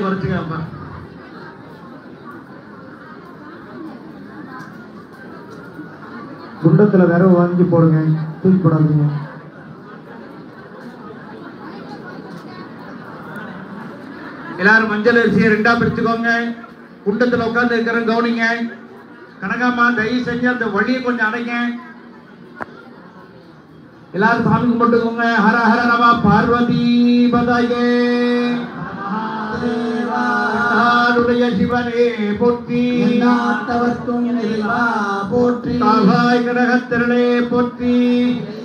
குறைச்சுக்கப்பா. குண்டத்துல விரவு வாங்கி போடுங்க, தூக்கி போடாதீங்க. எல்லாரும் மஞ்சள் அரிசியை 2ஆ பிரிச்சுக்கோங்க. குண்டத்துல உட்கார்ந்து இருக்கிற கவனிங்க. கனகாம்மா தயவு செஞ்சு அந்த வழியை கொஞ்சம் அடைங்க. எல்லாரும் சாமி கும்பிட்டுக்கோங்க. ஹர ஹர நம பார்வதி பதையே. நாடுடைய சிவனே போற்றி, நாட்டவர்க்கும் இறைவா போற்றி, காவாய் கடகத்திரளே போற்றி,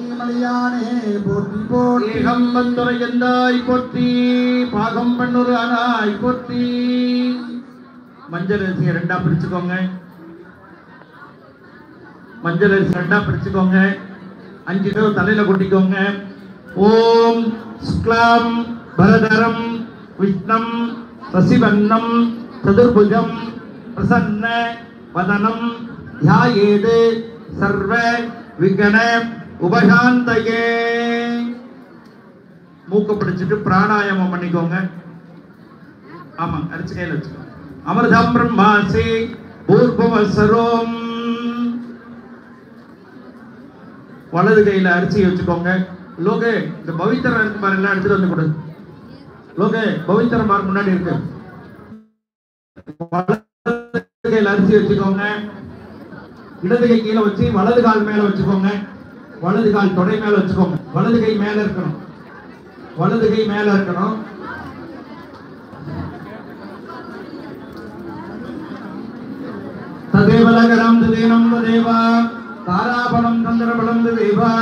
மலையானே போற்றி போற்றி, ஏகம் வந்துரை எந்தாய் போற்றி, பாகம் பண்ணுரு அனாய் போற்றி. மஞ்சள் அரிசியை 2ஆ பிரிச்சுக்கோங்க. மஞ்சள் அரிசி 2ஆ பிரிச்சுக்கோங்க. 5 தடவை தலையில கொட்டிக்கோங்க. ஓம் சுக்லாம் பரதரம் விஷ்ணம் சசிவன்னம் சதுர்புஜம் பிரசன்ன வதனம் த்யாயேது சர்வ விக்ன உபசாந்தயே. மூக்க பிடிச்சிட்டு பிராணாயாமம் பண்ணிக்கோங்க. ஆமா, அரிசி கையில வச்சுக்கோங்க. அமிர்தம் பிரம்மாசி பூர்வவசரோம். வலது கையில அரிசி வச்சுக்கோங்க. லோகே, இந்த பவித்திரம் இருக்கு பாரு, எல்லாம் எடுத்துட்டு வந்து கொடு. லோகே, பவித்திரம் பாரு முன்னாடி இருக்கு. வலது கையில அரிசி வச்சுக்கோங்க. இடது கை கீழே வச்சு வலது கால் மேல வச்சுக்கோங்க. வலது கால் தொடை மேல வச்சுக்கோங்க. வலது கை மேல இருக்கணும். வலது கை மேல இருக்கணும். ததேவலகரம் ததேனம் ததேவா தாராபலம் சந்திரபலம் ததேவா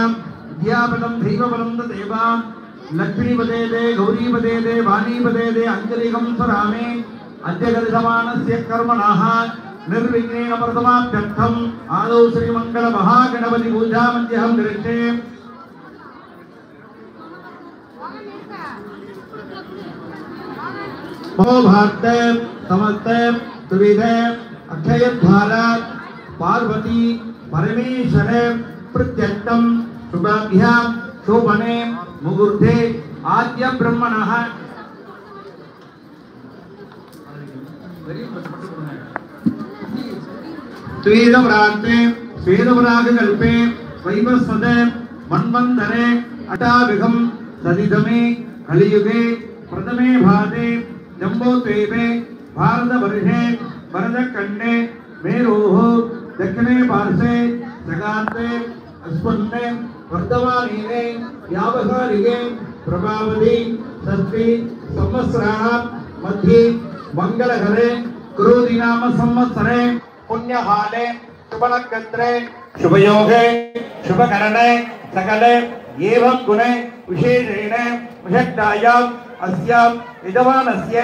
வித்யாபலம் தெய்வபலம் ததேவா லக்ஷ்மிபதேதே கௌரிபதேதே வாணிபதேதே அஞ்சலிகம் ஸ்வராமே அத்யகரிசமானஸ்ய கர்மணாஹ நிர்விக்னேன பிரதமாப்யர்த்தம் ஆதௌ ஸ்ரீமங்கல மகாகணபதி பூஜாமத்யஹம் கரிஷ்யே. भारत समस्त त्रिविध अक्षयद्वारा पार्वती परमेश्वर प्रत्यक्तम शुभाभ्यां शोभने मुहूर्ते आद्य ब्रह्मणः त्वेदवरात्रे स्वेदवरागकल्पे वैवस्वते मन्वन्तरे अटाविघं सदिदमे कलियुगे प्रथमे भाते जम्बोद्वीपे भारतवर्षे भरतखण्डे मेरोः दक्षिणे पार्श्वे जगान्ते अस्मिन् वर्तमाने व्यावहारिके प्रभावति षष्ठी संवत्सराणां मध्ये मंगलकरे क्रोधिनाम संवत्सरे पुण्यकाले शुभनक्षत्रे शुभयोगे शुभकरणे सकले एवं गुणे विशेषेण विशक्तायाम् अस्यां यजमानस्य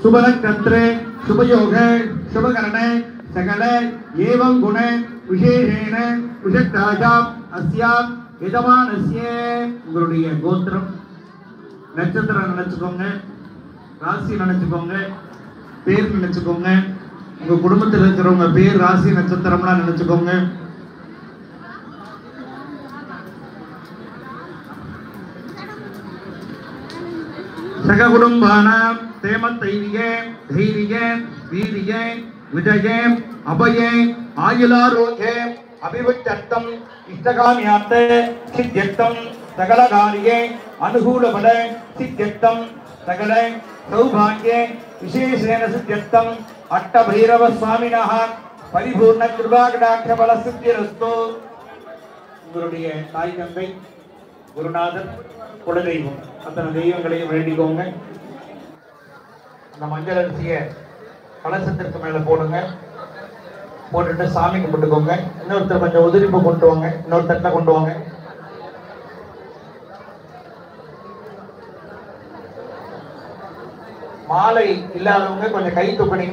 शुभनक्षत्रे शुभयोगे शुभकरणे सकले एवं गुणे विशेषेण विशक्तायाम् अस्यां यजमानस्य. உங்களுடைய கோத்திரம் நட்சத்திரம் நினைச்சுக்கோங்க, ராசி நினைச்சுக்கோங்க, பேர் நினைச்சுக்கோங்க. உங்க குடும்பத்தில் இருக்கிறவங்க பேர் ராசி நட்சத்திரம்லாம் நினைச்சுக்கோங்க. சக குடும்பானாம் தேமத்தைவியே தைரியே வீரியே விஜயே அபயே ஆயுளாரோக்யே அபிவிச்சர்த்தம் இஷ்டகாமியார்த்தே சித்யர்த்தம் சகலகாரியே அனுகூலபல சித்யர்த்தம் சகல சௌபாகியே விசேஷேன சித்யர்த்தம் அட்டபைரவ சுவாமினஹ பரிபூர்ண கிருபாகடாட்ச பல சித்திரஸ்து. உங்களுடைய தாய் தந்தை குருநாதர் குலதெய்வம் அத்தனை தெய்வங்களையும் வேண்டிக்கோங்க. அந்த மஞ்சள் அரிசியை கலசத்திற்கு மேல போடுங்க. போட்டுட்டு சாமி கும்பிட்டுக்கோங்க. இன்னொருத்தர் கொஞ்சம் உதிரிப்பு கொண்டு வாங்க, இன்னொரு தட்டை கொண்டு வாங்க. மாலை இல்லாதவங்க கொஞ்சம் கை தூக்குனீங்கன்னா